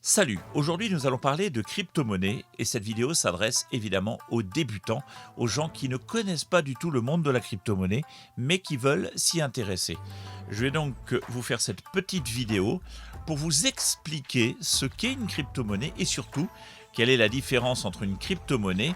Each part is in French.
Salut, aujourd'hui nous allons parler de crypto-monnaie et cette vidéo s'adresse évidemment aux débutants, aux gens qui ne connaissent pas du tout le monde de la crypto-monnaie mais qui veulent s'y intéresser. Je vais donc vous faire cette petite vidéo pour vous expliquer ce qu'est une crypto-monnaie et surtout quelle est la différence entre une crypto-monnaie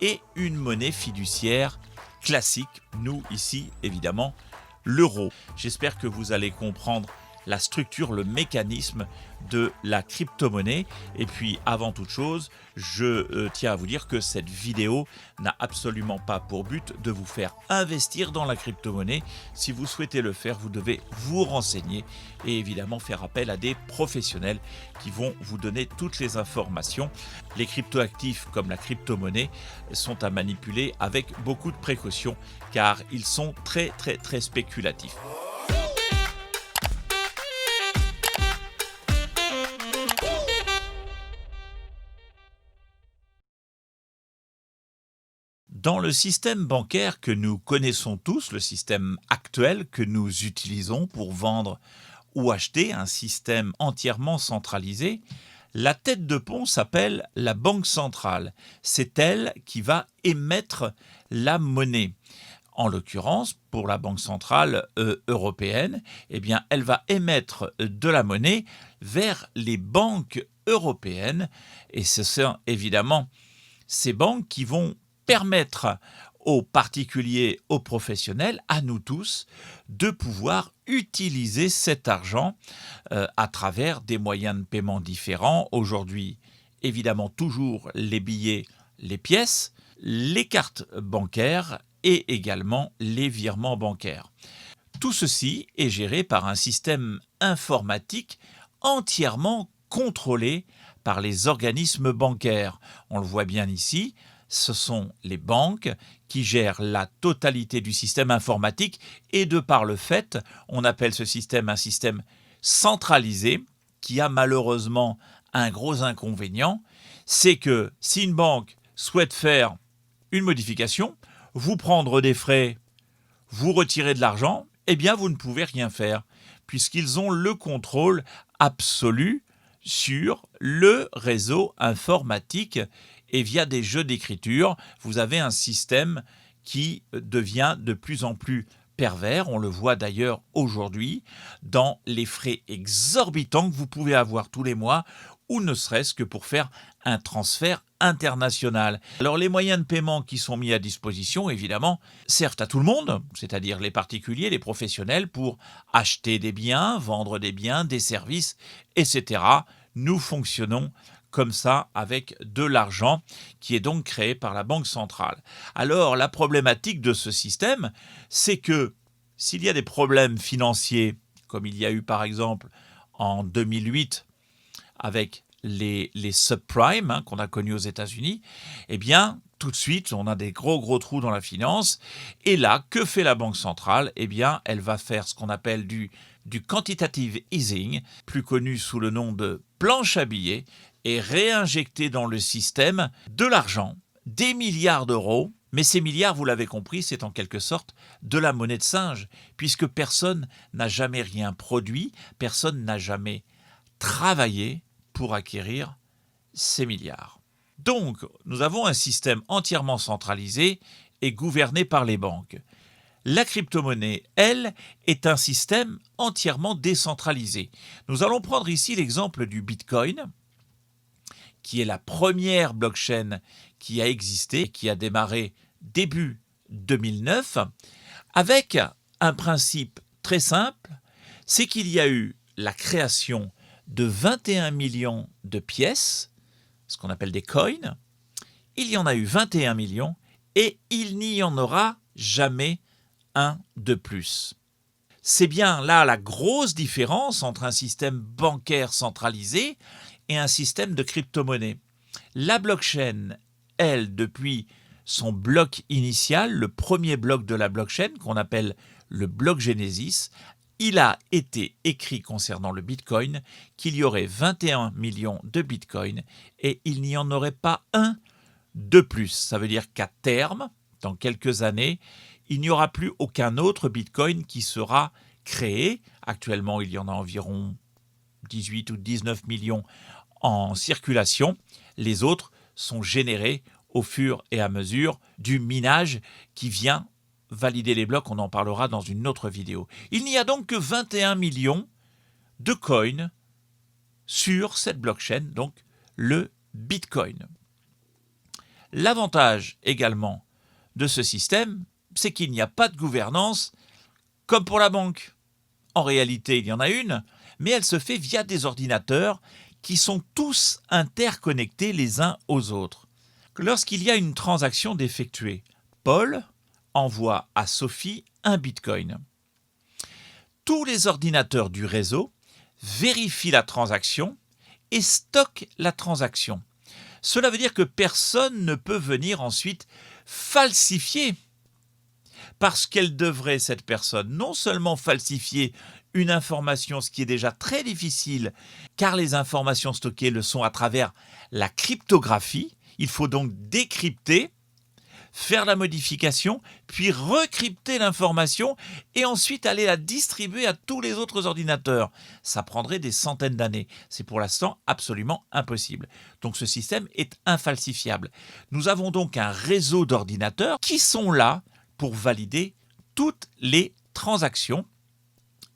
et une monnaie fiduciaire classique, nous ici évidemment l'euro. J'espère que vous allez comprendre la structure, le mécanisme de la crypto-monnaie. Et puis, avant toute chose, je tiens à vous dire que cette vidéo n'a absolument pas pour but de vous faire investir dans la crypto-monnaie. Si vous souhaitez le faire, vous devez vous renseigner et évidemment faire appel à des professionnels qui vont vous donner toutes les informations. Les crypto-actifs comme la crypto-monnaie sont à manipuler avec beaucoup de précautions car ils sont très spéculatifs. Dans le système bancaire que nous connaissons tous, le système actuel que nous utilisons pour vendre ou acheter, un système entièrement centralisé, la tête de pont s'appelle la banque centrale. C'est elle qui va émettre la monnaie. En l'occurrence, pour la Banque centrale européenne, eh bien, elle va émettre de la monnaie vers les banques européennes. Et ce sont évidemment ces banques qui vont permettre aux particuliers, aux professionnels, à nous tous, de pouvoir utiliser cet argent à travers des moyens de paiement différents. Aujourd'hui, évidemment, toujours les billets, les pièces, les cartes bancaires et également les virements bancaires. Tout ceci est géré par un système informatique entièrement contrôlé par les organismes bancaires. On le voit bien ici, ce sont les banques qui gèrent la totalité du système informatique et de par le fait, on appelle ce système un système centralisé qui a malheureusement un gros inconvénient, c'est que si une banque souhaite faire une modification, vous prendre des frais, vous retirer de l'argent, eh bien vous ne pouvez rien faire puisqu'ils ont le contrôle absolu sur le réseau informatique et via des jeux d'écriture, vous avez un système qui devient de plus en plus pervers. On le voit d'ailleurs aujourd'hui dans les frais exorbitants que vous pouvez avoir tous les mois ou ne serait-ce que pour faire un transfert international. Alors les moyens de paiement qui sont mis à disposition, évidemment, servent à tout le monde, c'est-à-dire les particuliers, les professionnels, pour acheter des biens, vendre des biens, des services, etc. Nous fonctionnons comme ça avec de l'argent qui est donc créé par la Banque centrale. Alors la problématique de ce système, c'est que s'il y a des problèmes financiers, comme il y a eu par exemple en 2008 avec les subprimes qu'on a connus aux États-Unis, eh bien tout de suite on a des gros trous dans la finance. Et là, que fait la Banque centrale? Eh bien elle va faire ce qu'on appelle du quantitative easing, plus connu sous le nom de planche à billets, et réinjecter dans le système de l'argent, des milliards d'euros. Mais ces milliards, vous l'avez compris, c'est en quelque sorte de la monnaie de singe, puisque personne n'a jamais rien produit, personne n'a jamais travaillé pour acquérir ces milliards. Donc, nous avons un système entièrement centralisé et gouverné par les banques. La crypto-monnaie, elle, est un système entièrement décentralisé. Nous allons prendre ici l'exemple du Bitcoin, qui est la première blockchain qui a existé, qui a démarré début 2009, avec un principe très simple, c'est qu'il y a eu la création de 21 millions de pièces, ce qu'on appelle des coins. Il y en a eu 21 millions et il n'y en aura jamais un de plus. C'est bien là la grosse différence entre un système bancaire centralisé et un système de crypto-monnaie. La blockchain, elle, depuis son bloc initial, le premier bloc de la blockchain, qu'on appelle le bloc Genesis, il a été écrit concernant le Bitcoin qu'il y aurait 21 millions de Bitcoin et il n'y en aurait pas un de plus. Ça veut dire qu'à terme, dans quelques années, il n'y aura plus aucun autre Bitcoin qui sera créé. Actuellement, il y en a environ 18 ou 19 millions en circulation. Les autres sont générés au fur et à mesure du minage qui vient valider les blocs. On en parlera dans une autre vidéo. Il n'y a donc que 21 millions de coins sur cette blockchain, donc le Bitcoin. L'avantage également de ce système, c'est qu'il n'y a pas de gouvernance comme pour la banque. En réalité, il y en a une, mais elle se fait via des ordinateurs qui sont tous interconnectés les uns aux autres. Lorsqu'il y a une transaction d'effectuer, Paul envoie à Sophie un Bitcoin. Tous les ordinateurs du réseau vérifient la transaction et stockent la transaction. Cela veut dire que personne ne peut venir ensuite falsifier, parce qu'elle devrait, cette personne, non seulement falsifier une information, ce qui est déjà très difficile, car les informations stockées le sont à travers la cryptographie. Il faut donc décrypter, faire la modification, puis recrypter l'information et ensuite aller la distribuer à tous les autres ordinateurs. Ça prendrait des centaines d'années. C'est pour l'instant absolument impossible. Donc ce système est infalsifiable. Nous avons donc un réseau d'ordinateurs qui sont là pour valider toutes les transactions.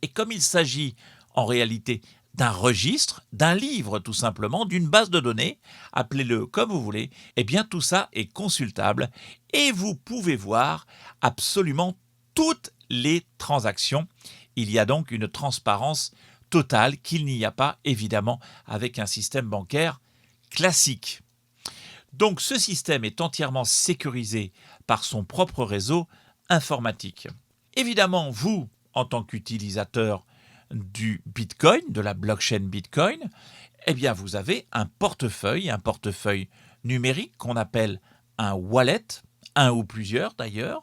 Et comme il s'agit en réalité d'un registre, d'un livre tout simplement, d'une base de données, appelez-le comme vous voulez, eh bien tout ça est consultable et vous pouvez voir absolument toutes les transactions. Il y a donc une transparence totale qu'il n'y a pas évidemment avec un système bancaire classique. Donc ce système est entièrement sécurisé par son propre réseau informatique. Évidemment, vous, en tant qu'utilisateur du Bitcoin, de la blockchain Bitcoin, eh bien vous avez un portefeuille numérique qu'on appelle un wallet, un ou plusieurs d'ailleurs,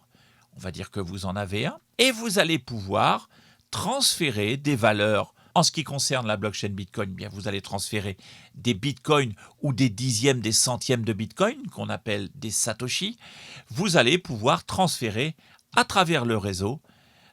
on va dire que vous en avez un, et vous allez pouvoir transférer des valeurs. En ce qui concerne la blockchain Bitcoin, eh bien vous allez transférer des bitcoins ou des dixièmes, des centièmes de bitcoin, qu'on appelle des satoshi. Vous allez pouvoir transférer à travers le réseau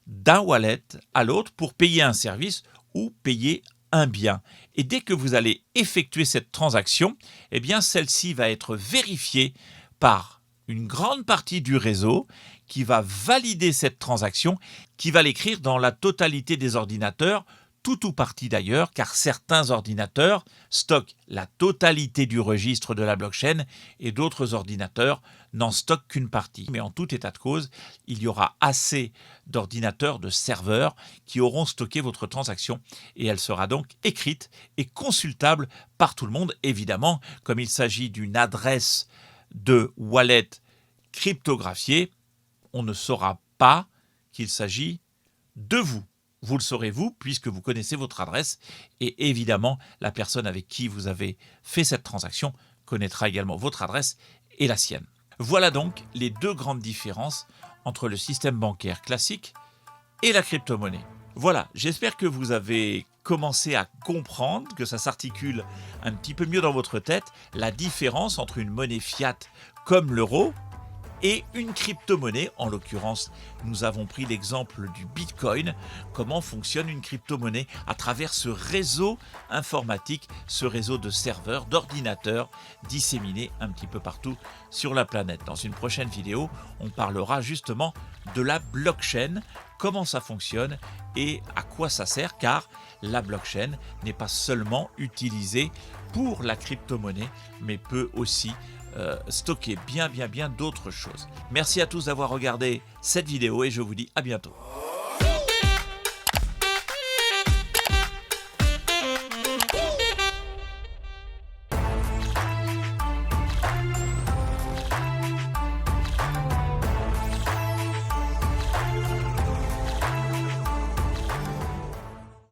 d'un wallet à l'autre pour payer un service ou payer un bien. Et dès que vous allez effectuer cette transaction, eh bien celle-ci va être vérifiée par une grande partie du réseau qui va valider cette transaction, qui va l'écrire dans la totalité des ordinateurs, tout ou partie d'ailleurs, car certains ordinateurs stockent la totalité du registre de la blockchain et d'autres ordinateurs n'en stockent qu'une partie. Mais en tout état de cause, il y aura assez d'ordinateurs, de serveurs qui auront stocké votre transaction et elle sera donc écrite et consultable par tout le monde. Évidemment, comme il s'agit d'une adresse de wallet cryptographiée, on ne saura pas qu'il s'agit de vous. Vous le saurez vous, puisque vous connaissez votre adresse et évidemment, la personne avec qui vous avez fait cette transaction connaîtra également votre adresse et la sienne. Voilà donc les deux grandes différences entre le système bancaire classique et la crypto-monnaie. Voilà, j'espère que vous avez commencé à comprendre, que ça s'articule un petit peu mieux dans votre tête, la différence entre une monnaie fiat comme l'euro et une crypto-monnaie. En l'occurrence, nous avons pris l'exemple du Bitcoin. Comment fonctionne une crypto-monnaie à travers ce réseau informatique, ce réseau de serveurs, d'ordinateurs disséminés un petit peu partout sur la planète. Dans une prochaine vidéo, on parlera justement de la blockchain, comment ça fonctionne et à quoi ça sert, car la blockchain n'est pas seulement utilisée pour la crypto-monnaie, mais peut aussi stocker bien d'autres choses. Merci à tous d'avoir regardé cette vidéo et je vous dis à bientôt.